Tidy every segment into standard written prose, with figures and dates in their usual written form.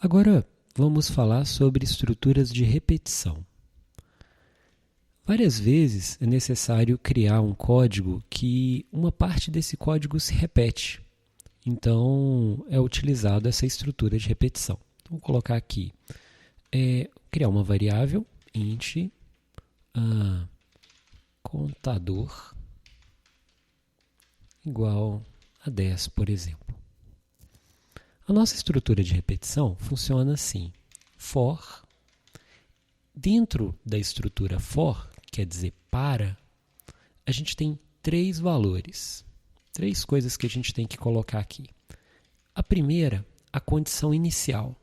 Agora vamos falar sobre estruturas de repetição. Várias vezes é necessário criar um código que uma parte desse código se repete. Então é utilizado essa estrutura de repetição. Vou colocar aqui, criar uma variável int contador igual a 10, por exemplo. A nossa estrutura de repetição funciona assim: for, dentro da estrutura for, quer dizer para, a gente tem três valores, três coisas que a gente tem que colocar aqui. A primeira, a condição inicial.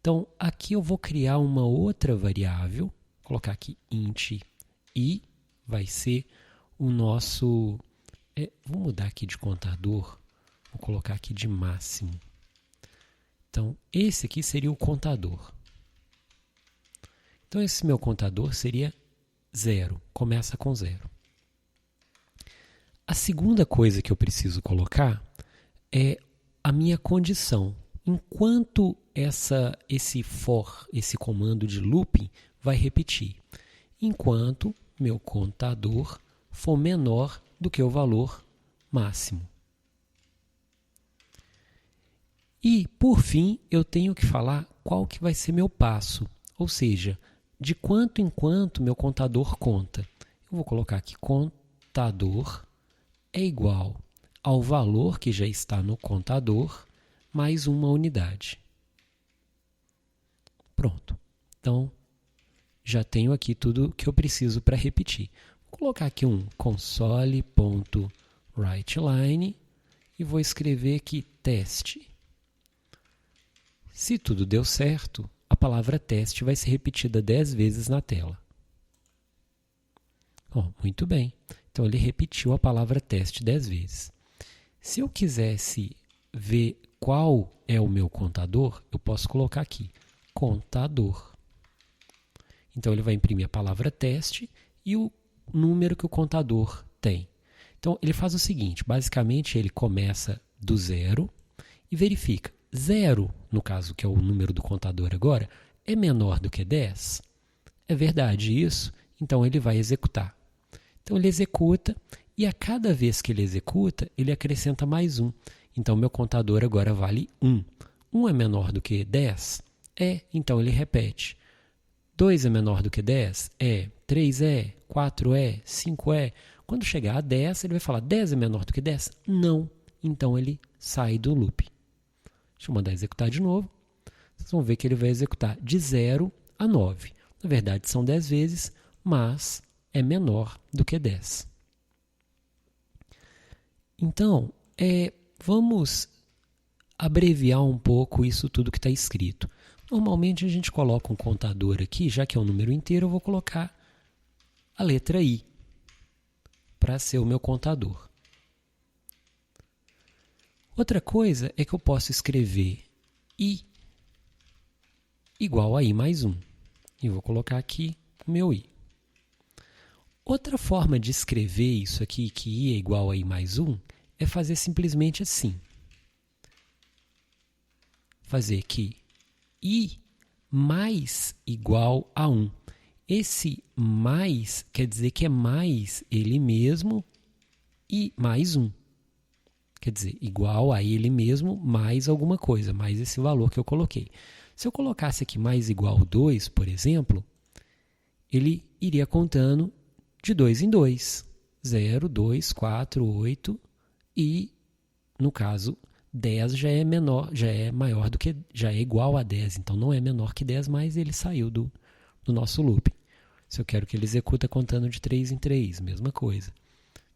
Então, aqui eu vou criar uma outra variável, vou colocar aqui int i, vai ser o nosso... vou mudar aqui de contador, vou colocar aqui de máximo. Então, esse aqui seria o contador. Então, esse meu contador seria 0, começa com 0. A segunda coisa que eu preciso colocar é a minha condição. Enquanto esse for, esse comando de looping, vai repetir. Enquanto meu contador for menor do que o valor máximo. E, por fim, eu tenho que falar qual que vai ser meu passo, ou seja, de quanto em quanto meu contador conta. Eu vou colocar aqui contador é igual ao valor que já está no contador mais uma unidade. Pronto. Então, já tenho aqui tudo que eu preciso para repetir. Vou colocar aqui um console.writeLine e vou escrever aqui teste. Se tudo deu certo, a palavra teste vai ser repetida 10 vezes na tela. Muito bem. Então, ele repetiu a palavra teste 10 vezes. Se eu quisesse ver qual é o meu contador, eu posso colocar aqui, contador. Então, ele vai imprimir a palavra teste e o número que o contador tem. Então, ele faz o seguinte, basicamente, ele começa do 0 e verifica. 0, no caso, que é o número do contador agora, é menor do que 10? É verdade isso? Então, ele vai executar. Então, ele executa e a cada vez que ele executa, ele acrescenta mais 1. Então, meu contador agora vale 1. 1 é menor do que 10? É, então ele repete. 2 é menor do que 10? É. 3 é, 4 é, 5 é. Quando chegar a 10, ele vai falar 10 é menor do que 10? Não. Então, ele sai do loop. Deixa eu mandar executar de novo. Vocês vão ver que ele vai executar de 0 a 9. Na verdade, são 10 vezes, mas é menor do que 10. Então, vamos abreviar um pouco isso tudo que está escrito. Normalmente, a gente coloca um contador aqui, já que é um número inteiro, eu vou colocar a letra I para ser o meu contador. Outra coisa é que eu posso escrever I igual a I mais 1. E vou colocar aqui o meu I. Outra forma de escrever isso aqui, que I é igual a I mais 1, é fazer simplesmente assim. Fazer que I mais igual a 1. Esse mais quer dizer que é mais ele mesmo e mais 1. Quer dizer, igual a ele mesmo mais alguma coisa, mais esse valor que eu coloquei. Se eu colocasse aqui mais igual a 2, por exemplo, ele iria contando de 2 em 2. 0, 2, 4, 8 e, no caso, 10 já é menor, já é maior do que, já é igual a 10. Então, não é menor que 10, mas ele saiu do nosso loop. Se eu quero que ele executa contando de 3 em 3, mesma coisa.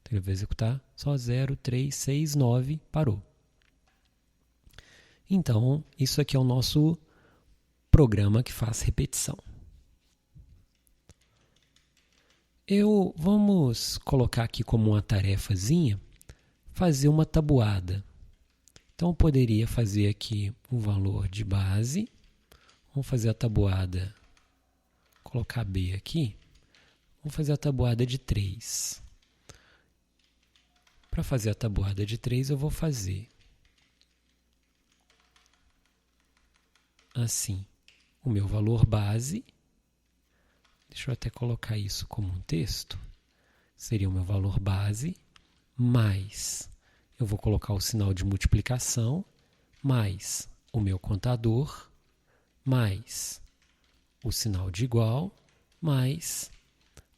Então, ele vai executar só 0, 3, 6, 9, parou. Então, isso aqui é o nosso programa que faz repetição. Vamos colocar aqui como uma tarefazinha, fazer uma tabuada. Então, eu poderia fazer aqui um valor de base. Vamos fazer a tabuada, colocar B aqui. Vamos fazer a tabuada de 3. Para fazer a tabuada de 3, eu vou fazer assim, o meu valor base, deixa eu até colocar isso como um texto, seria o meu valor base, mais, eu vou colocar o sinal de multiplicação, mais o meu contador, mais o sinal de igual, mais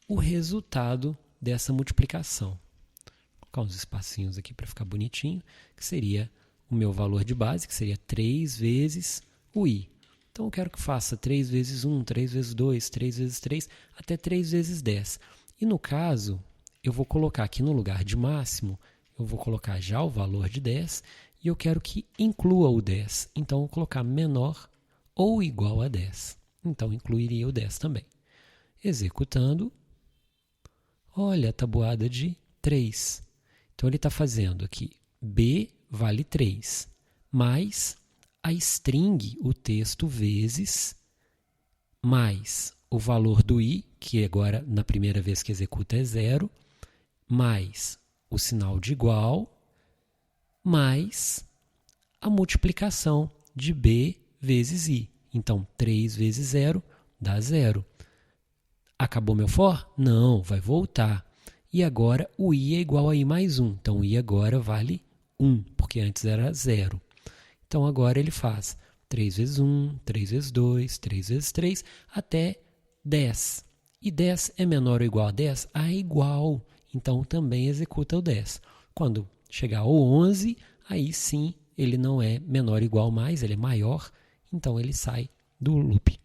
o resultado dessa multiplicação. Vou colocar uns espacinhos aqui para ficar bonitinho, que seria o meu valor de base, que seria 3 vezes o i. Então, eu quero que faça 3 vezes 1, 3 vezes 2, 3 vezes 3, até 3 vezes 10. E no caso, eu vou colocar aqui no lugar de máximo, eu vou colocar já o valor de 10 e eu quero que inclua o 10. Então, eu vou colocar menor ou igual a 10. Então, incluiria o 10 também. Executando, olha a tabuada de 3. Então, ele está fazendo aqui b vale 3, mais a string, o texto, vezes, mais o valor do i, que agora, na primeira vez que executa, é 0, mais o sinal de igual, mais a multiplicação de b vezes i. Então, 3 vezes 0 dá 0. Acabou meu for? Não, vai voltar. E agora o i é igual a i mais 1. Então, o i agora vale 1, porque antes era 0. Então, agora ele faz 3 vezes 1, 3 vezes 2, 3 vezes 3, até 10. E 10 é menor ou igual a 10? É igual. Então, também executa o 10. Quando chegar ao 11, aí sim ele não é menor ou igual mais, ele é maior. Então, ele sai do loop.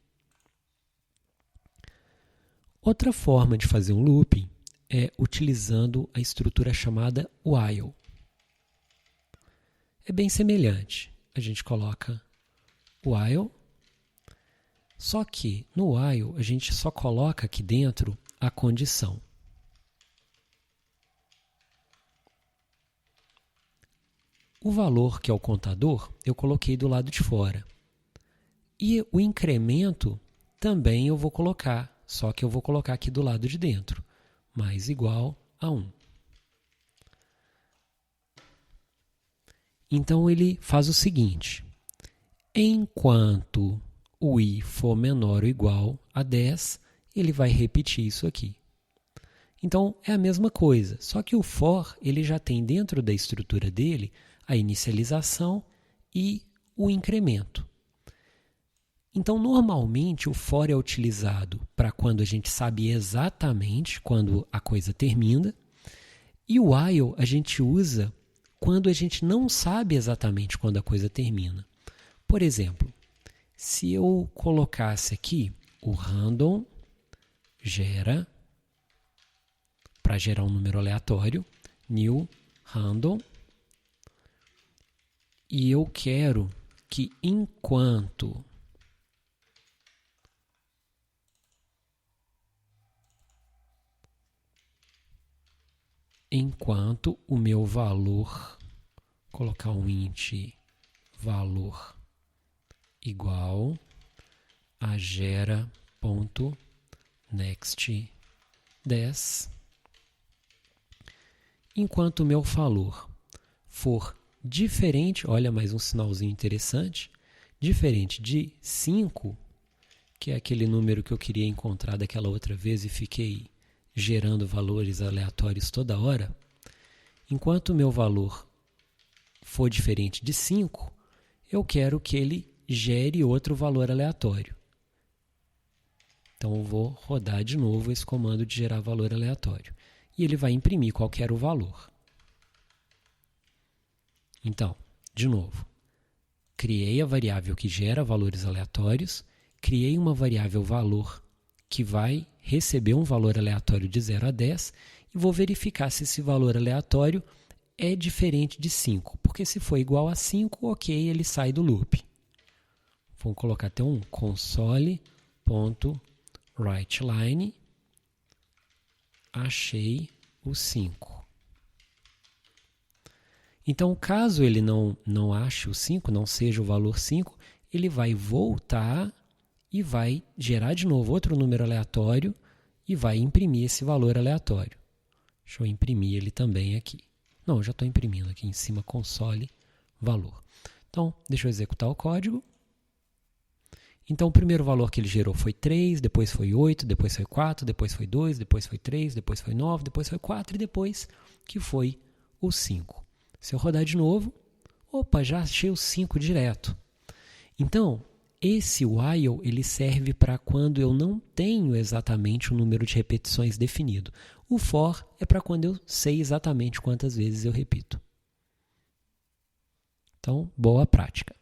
Outra forma de fazer um looping é utilizando a estrutura chamada while. É bem semelhante. A gente coloca while, só que no while a gente só coloca aqui dentro a condição. O valor, que é o contador, eu coloquei do lado de fora. E o incremento também eu vou colocar, só que eu vou colocar aqui do lado de dentro, mais igual a 1. Então, ele faz o seguinte, enquanto o i for menor ou igual a 10, ele vai repetir isso aqui. Então, é a mesma coisa, só que o for ele já tem dentro da estrutura dele a inicialização e o incremento. Então, normalmente, o for é utilizado para quando a gente sabe exatamente quando a coisa termina, e o while a gente usa quando a gente não sabe exatamente quando a coisa termina. Por exemplo, se eu colocasse aqui o random gera, para gerar um número aleatório, new random, e eu quero que enquanto o meu valor, colocar um int valor igual a gera.next 10, enquanto o meu valor for diferente, olha mais um sinalzinho interessante, diferente de 5, que é aquele número que eu queria encontrar daquela outra vez e fiquei gerando valores aleatórios toda hora, enquanto o meu valor for diferente de 5, eu quero que ele gere outro valor aleatório. Então, eu vou rodar de novo esse comando de gerar valor aleatório. E ele vai imprimir qual que era o valor. Então, de novo, criei a variável que gera valores aleatórios, criei uma variável valor que vai receber um valor aleatório de 0 a 10 e vou verificar se esse valor aleatório é diferente de 5, porque se for igual a 5, ok, ele sai do loop. Vamos colocar até um console.writeLine, achei o 5. Então, caso ele não ache o 5, não seja o valor 5, ele vai voltar e vai gerar de novo outro número aleatório e vai imprimir esse valor aleatório. Deixa eu imprimir ele também aqui. Não, eu já estou imprimindo aqui em cima console valor. Então, deixa eu executar o código. Então, o primeiro valor que ele gerou foi 3, depois foi 8, depois foi 4, depois foi 2, depois foi 3, depois foi 9, depois foi 4 e depois que foi o 5. Se eu rodar de novo, opa, já achei o 5 direto. Então, esse while ele serve para quando eu não tenho exatamente o número de repetições definido. O for é para quando eu sei exatamente quantas vezes eu repito. Então, boa prática.